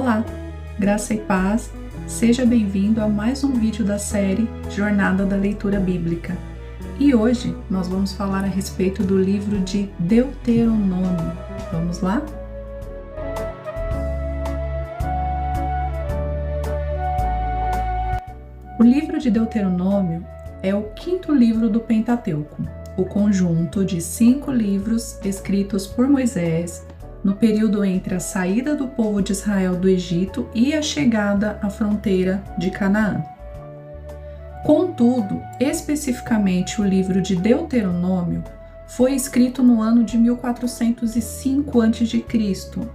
Olá, graça e paz, seja bem-vindo a mais um vídeo da série Jornada da Leitura Bíblica. E hoje nós vamos falar a respeito do livro de Deuteronômio. Vamos lá? O livro de Deuteronômio é o quinto livro do Pentateuco, o conjunto de 5 livros escritos por Moisés no período entre a saída do povo de Israel do Egito e a chegada à fronteira de Canaã. Contudo, especificamente o livro de Deuteronômio foi escrito no ano de 1405 a.C.,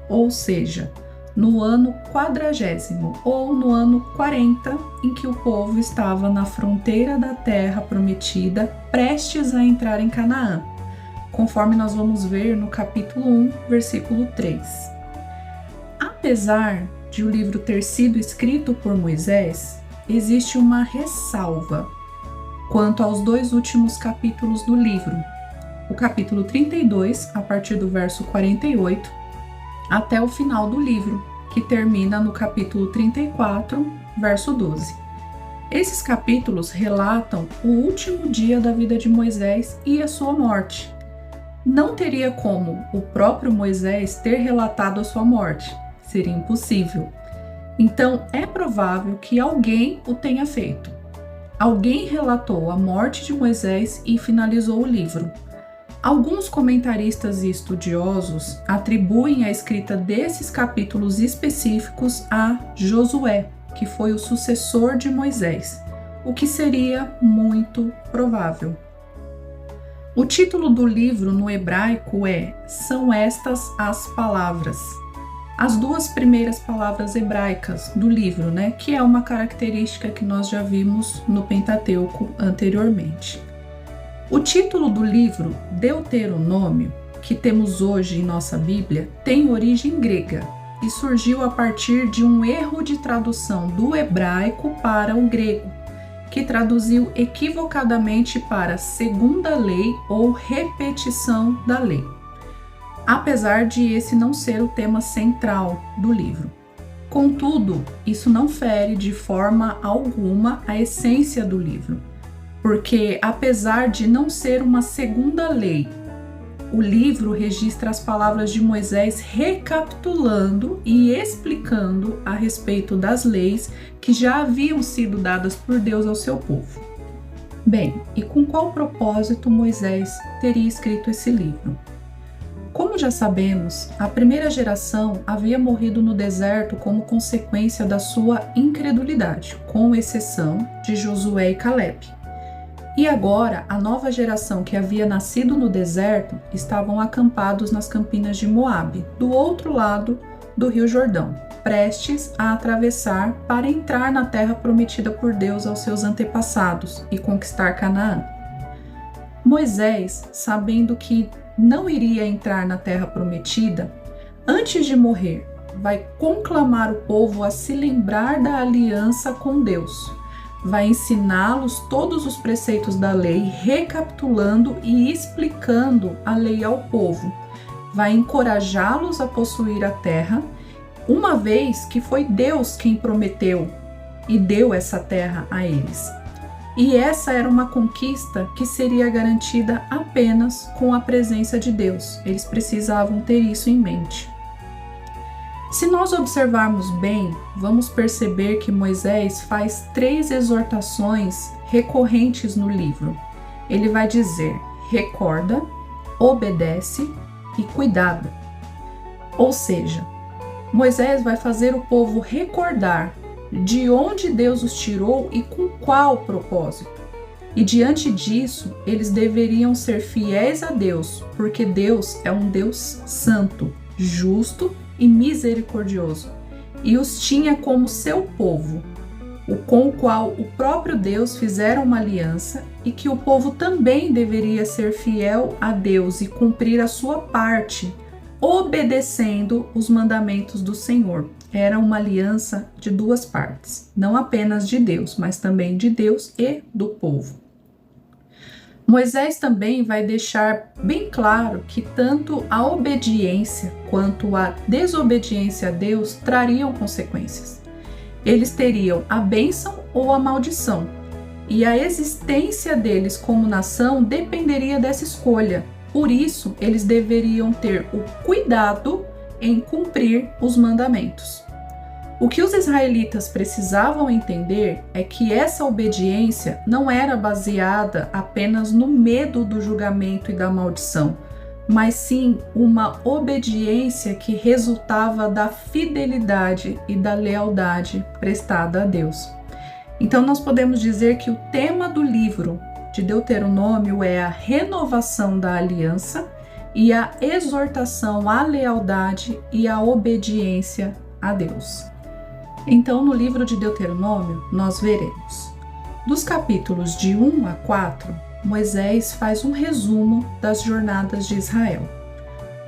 ou seja, no ano 40º ou no ano 40, em que o povo estava na fronteira da terra prometida, prestes a entrar em Canaã, conforme nós vamos ver no capítulo 1, versículo 3. Apesar de o livro ter sido escrito por Moisés, existe uma ressalva quanto aos 2 últimos capítulos do livro, o capítulo 32, a partir do verso 48, até o final do livro, que termina no capítulo 34, verso 12. Esses capítulos relatam o último dia da vida de Moisés e a sua morte. Não teria como o próprio Moisés ter relatado a sua morte, seria impossível. Então, é provável que alguém o tenha feito. Alguém relatou a morte de Moisés e finalizou o livro. Alguns comentaristas e estudiosos atribuem a escrita desses capítulos específicos a Josué, que foi o sucessor de Moisés, o que seria muito provável. O título do livro no hebraico São estas as palavras. As 2 primeiras palavras hebraicas do livro, que é uma característica que nós já vimos no Pentateuco anteriormente. O título do livro Deuteronômio, que temos hoje em nossa Bíblia, tem origem grega e surgiu a partir de um erro de tradução do hebraico para o grego, que traduziu equivocadamente para segunda lei ou repetição da lei, apesar de esse não ser o tema central do livro. Contudo, isso não fere de forma alguma a essência do livro, porque apesar de não ser uma segunda lei, o livro registra as palavras de Moisés recapitulando e explicando a respeito das leis que já haviam sido dadas por Deus ao seu povo. Bem, e com qual propósito Moisés teria escrito esse livro? Como já sabemos, a primeira geração havia morrido no deserto como consequência da sua incredulidade, com exceção de Josué e Caleb. E agora, a nova geração que havia nascido no deserto estavam acampados nas campinas de Moabe, do outro lado do Rio Jordão, prestes a atravessar para entrar na terra prometida por Deus aos seus antepassados e conquistar Canaã. Moisés, sabendo que não iria entrar na terra prometida, antes de morrer, vai conclamar o povo a se lembrar da aliança com Deus. Vai ensiná-los todos os preceitos da lei, recapitulando e explicando a lei ao povo. Vai encorajá-los a possuir a terra, uma vez que foi Deus quem prometeu e deu essa terra a eles. E essa era uma conquista que seria garantida apenas com a presença de Deus. Eles precisavam ter isso em mente. Se nós observarmos bem, vamos perceber que Moisés faz 3 exortações recorrentes no livro. Ele vai dizer: recorda, obedece e cuidado. Ou seja, Moisés vai fazer o povo recordar de onde Deus os tirou e com qual propósito. E diante disso, eles deveriam ser fiéis a Deus, porque Deus é um Deus santo, justo e misericordioso, e os tinha como seu povo, com o qual o próprio Deus fizera uma aliança, e que o povo também deveria ser fiel a Deus e cumprir a sua parte, obedecendo os mandamentos do Senhor. Era uma aliança de 2 partes, não apenas de Deus, mas também de Deus e do povo. Moisés também vai deixar bem claro que tanto a obediência quanto a desobediência a Deus trariam consequências. Eles teriam a bênção ou a maldição, e a existência deles como nação dependeria dessa escolha. Por isso, eles deveriam ter o cuidado em cumprir os mandamentos. O que os israelitas precisavam entender é que essa obediência não era baseada apenas no medo do julgamento e da maldição, mas sim uma obediência que resultava da fidelidade e da lealdade prestada a Deus. Então nós podemos dizer que o tema do livro de Deuteronômio é a renovação da aliança e a exortação à lealdade e à obediência a Deus. Então, no livro de Deuteronômio, nós veremos. Dos capítulos de 1 a 4, Moisés faz um resumo das jornadas de Israel.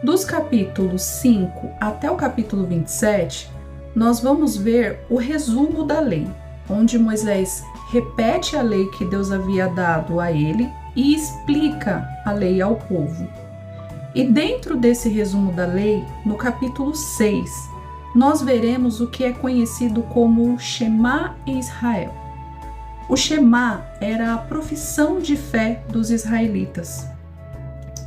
Dos capítulos 5 até o capítulo 27, nós vamos ver o resumo da lei, onde Moisés repete a lei que Deus havia dado a ele e explica a lei ao povo. E dentro desse resumo da lei, no capítulo 6, nós veremos o que é conhecido como Shema Israel. O Shema era a profissão de fé dos israelitas.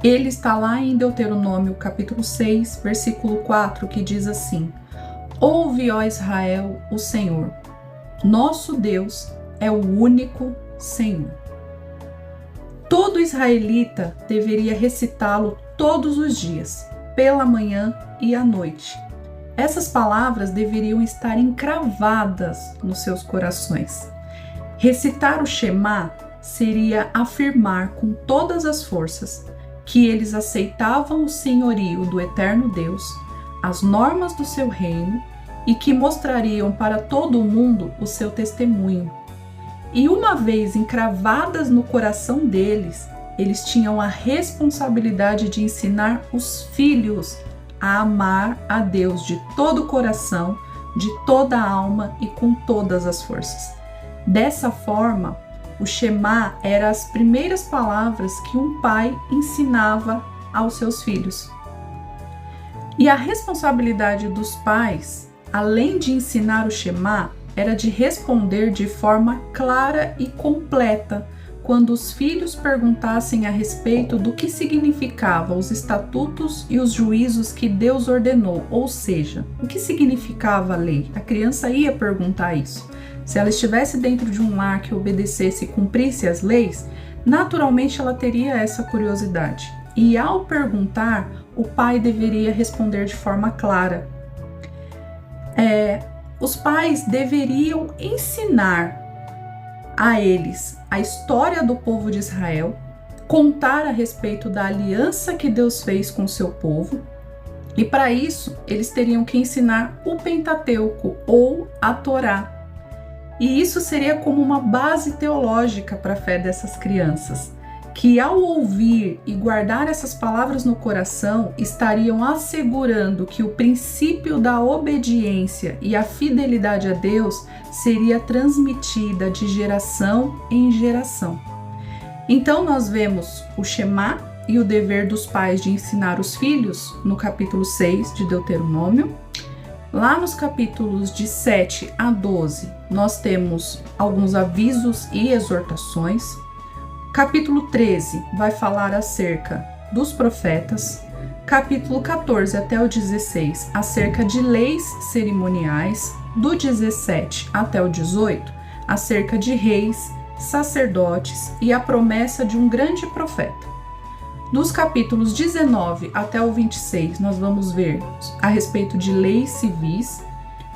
Ele está lá em Deuteronômio capítulo 6, versículo 4, que diz assim: Ouve, ó Israel, o Senhor, nosso Deus é o único Senhor. Todo israelita deveria recitá-lo todos os dias, pela manhã e à noite. Essas palavras deveriam estar encravadas nos seus corações. Recitar o Shema seria afirmar com todas as forças que eles aceitavam o senhorio do eterno Deus, as normas do seu reino e que mostrariam para todo o mundo o seu testemunho. E uma vez encravadas no coração deles, eles tinham a responsabilidade de ensinar os filhos a amar a Deus de todo o coração, de toda a alma e com todas as forças. Dessa forma, o Shema era as primeiras palavras que um pai ensinava aos seus filhos. E a responsabilidade dos pais, além de ensinar o Shema, era de responder de forma clara e completa quando os filhos perguntassem a respeito do que significavam os estatutos e os juízos que Deus ordenou, ou seja, o que significava a lei. A criança ia perguntar isso. Se ela estivesse dentro de um lar que obedecesse e cumprisse as leis, naturalmente ela teria essa curiosidade. E ao perguntar, o pai deveria responder de forma clara. Os pais deveriam ensinar a eles a história do povo de Israel, contar a respeito da aliança que Deus fez com o seu povo, e para isso eles teriam que ensinar o Pentateuco ou a Torá. E isso seria como uma base teológica para a fé dessas crianças, que ao ouvir e guardar essas palavras no coração, estariam assegurando que o princípio da obediência e a fidelidade a Deus seria transmitida de geração em geração. Então nós vemos o Shema e o dever dos pais de ensinar os filhos no capítulo 6 de Deuteronômio. Lá nos capítulos de 7 a 12, nós temos alguns avisos e exortações. Capítulo 13 vai falar acerca dos profetas. Capítulo 14 até o 16, acerca de leis cerimoniais. Do 17 até o 18, acerca de reis, sacerdotes e a promessa de um grande profeta. Dos capítulos 19 até o 26, nós vamos ver a respeito de leis civis.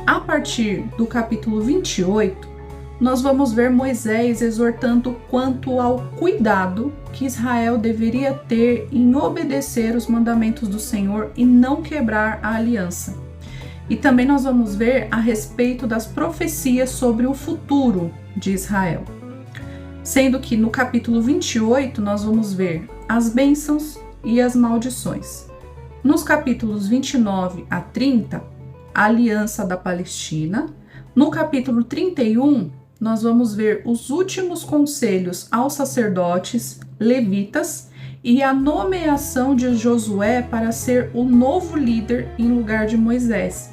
A partir do capítulo 28, nós vamos ver Moisés exortando quanto ao cuidado que Israel deveria ter em obedecer os mandamentos do Senhor e não quebrar a aliança. E também nós vamos ver a respeito das profecias sobre o futuro de Israel. Sendo que no capítulo 28 nós vamos ver as bênçãos e as maldições. Nos capítulos 29 a 30, a aliança da Palestina. No capítulo 31, nós vamos ver os últimos conselhos aos sacerdotes, levitas, e a nomeação de Josué para ser o novo líder em lugar de Moisés.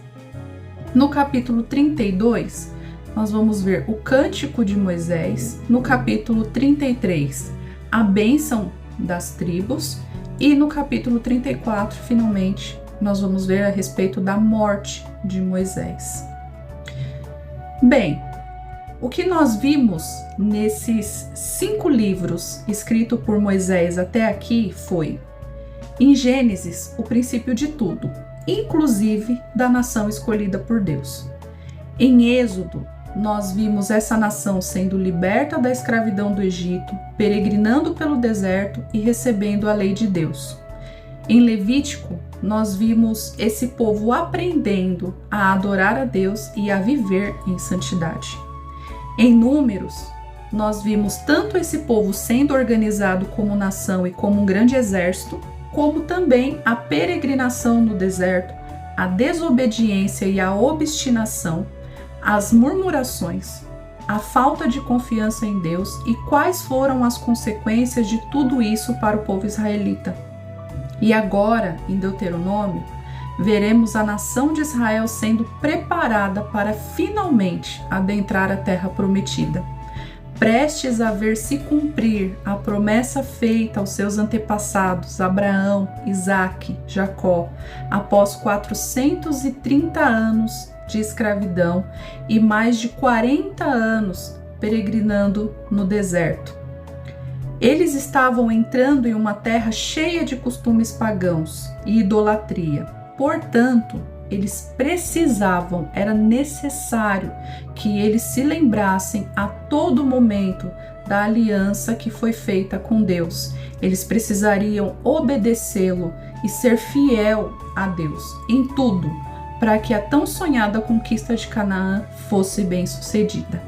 No capítulo 32, nós vamos ver o cântico de Moisés. No capítulo 33, a bênção das tribos. E no capítulo 34, finalmente, nós vamos ver a respeito da morte de Moisés. Bem, o que nós vimos nesses 5 livros escritos por Moisés até aqui foi, em Gênesis, o princípio de tudo, inclusive da nação escolhida por Deus. Em Êxodo, nós vimos essa nação sendo liberta da escravidão do Egito, peregrinando pelo deserto e recebendo a lei de Deus. Em Levítico, nós vimos esse povo aprendendo a adorar a Deus e a viver em santidade. Em Números, nós vimos tanto esse povo sendo organizado como nação e como um grande exército, como também a peregrinação no deserto, a desobediência e a obstinação, as murmurações, a falta de confiança em Deus e quais foram as consequências de tudo isso para o povo israelita. E agora, em Deuteronômio, veremos a nação de Israel sendo preparada para finalmente adentrar a terra prometida, prestes a ver se cumprir a promessa feita aos seus antepassados, Abraão, Isaque, Jacó, após 430 anos de escravidão e mais de 40 anos peregrinando no deserto. Eles estavam entrando em uma terra cheia de costumes pagãos e idolatria. Portanto, eles precisavam, era necessário que eles se lembrassem a todo momento da aliança que foi feita com Deus. Eles precisariam obedecê-lo e ser fiel a Deus em tudo, para que a tão sonhada conquista de Canaã fosse bem sucedida.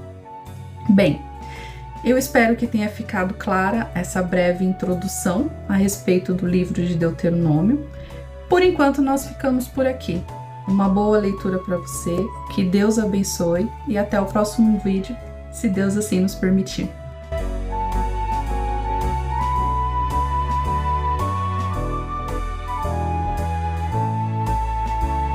Bem, eu espero que tenha ficado clara essa breve introdução a respeito do livro de Deuteronômio. Por enquanto, nós ficamos por aqui. Uma boa leitura para você, que Deus abençoe e até o próximo vídeo, se Deus assim nos permitir.